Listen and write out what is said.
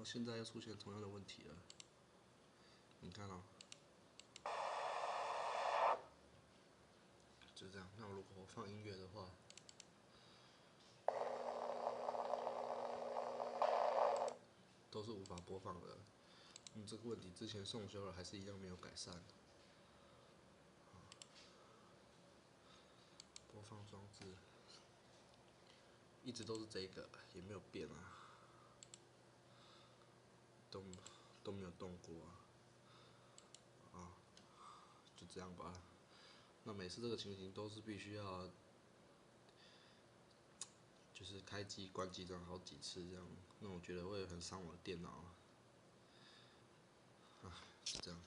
现在又出现同样的问题了。你看哦，就这样。那如果我放音乐的话，都是无法播放的。这个问题之前送修了，还是一样没有改善。播放装置一直都是这个，也没有变啊，都没有动过啊，就这样吧。那每次这个情形都是必须要，就是开机关机这样好几次这样，那我觉得会很伤我的电脑啊，是这样。